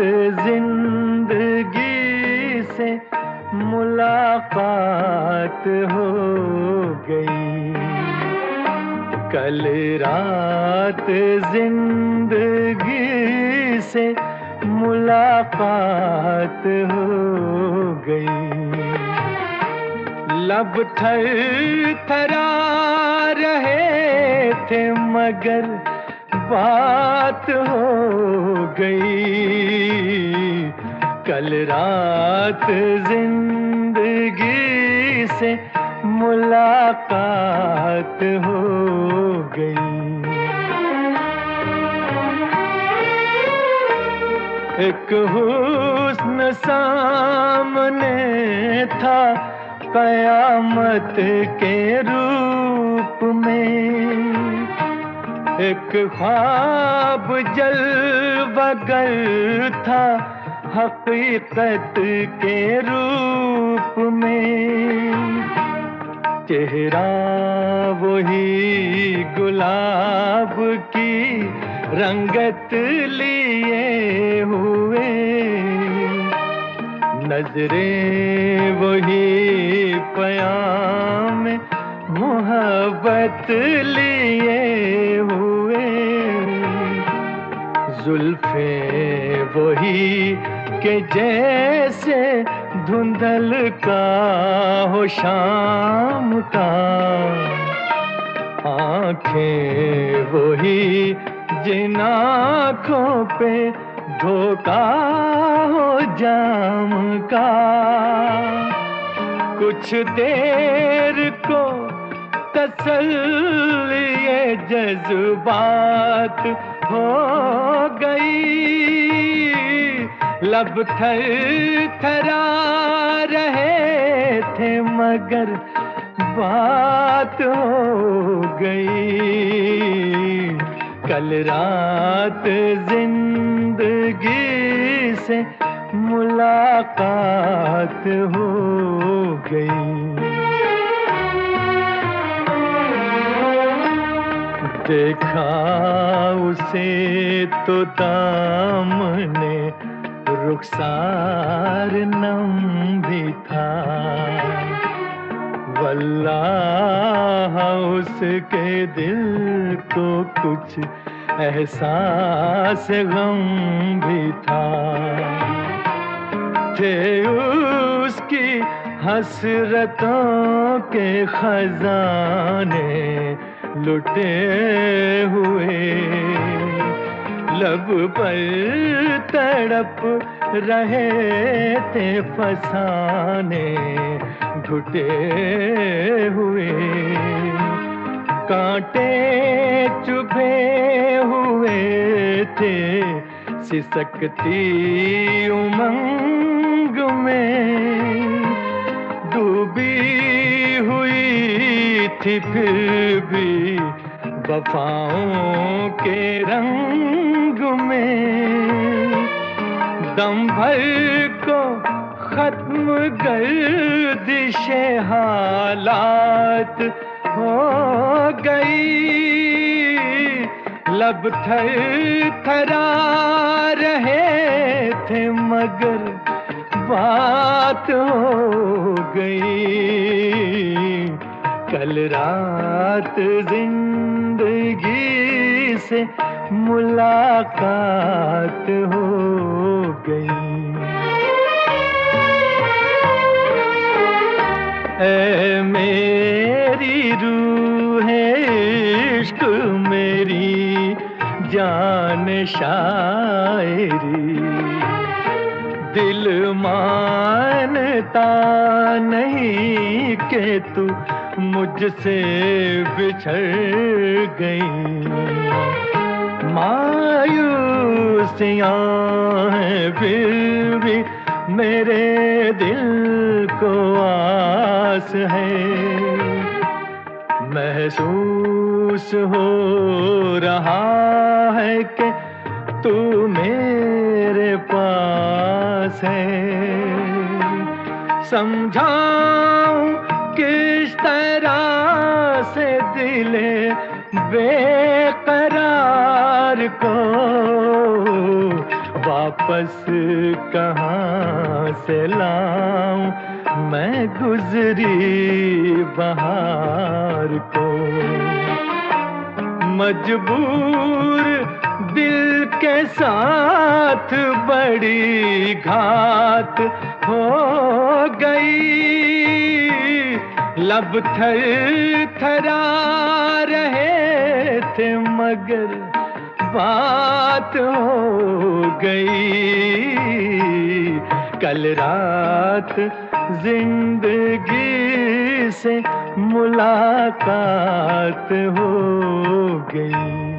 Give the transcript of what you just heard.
जिंदगी से मुलाकात हो गई। कल रात जिंदगी से मुलाकात हो गई। लब थरथरा रहे थे मगर बात हो गई। कल रात जिंदगी से मुलाकात हो गई। एक हुस्न सामने था कयामत के रूप में। एक ख्वाब जलवगर था हकीकत के रूप में। चेहरा वही गुलाब की रंगत लिए हुए। नजरें वही पयाम मोहब्बत लिए हुए। जुल्फे वही के जैसे धुंधल का हो शाम का। आंखें वही जिन आँखों पे धोखा हो जाम का। कुछ देर को तसल्ली ये जज्बात हो गई। लब थरथरा रहे थे मगर बात हो गई। कल रात जिंदगी से मुलाकात हो गई। देखा उसे तो दामने रुखसार नम भी था। वल्लाह उसके दिल को कुछ एहसास गम भी था। थे उसकी हसरतों के खजाने लुटे हुए। लब पर तड़प रहे थे फसाने घुटे हुए। कांटे चुभे हुए थे सिसकती उमंग में। डूबी हुई थी फिर भी वफाओं के रंग में। दम भर को खत्म गर्दिशे हालात हो गई। लब थरथरा रहे थे मगर बात हो गई। कल रात जिंदगी से मुलाकात हो गई। ऐ मेरी रूह इश्क मेरी जान शायरी। दिल मानता नहीं कि तू मुझसे बिछड़ गई। मायूसियां हैं फिर भी मेरे दिल को आस है। महसूस हो रहा है कि तू मेरे पास है। समझाऊं किस तरह से दिले बेकरार को वापस कहाँ से लाऊं मैं गुजरी बहार को। मजबूर दिल के साथ बड़ी घात हो गई, लब थर थरा रहे थे मगर बात हो गई। कल रात जिंदगी से मुलाकात हो गई।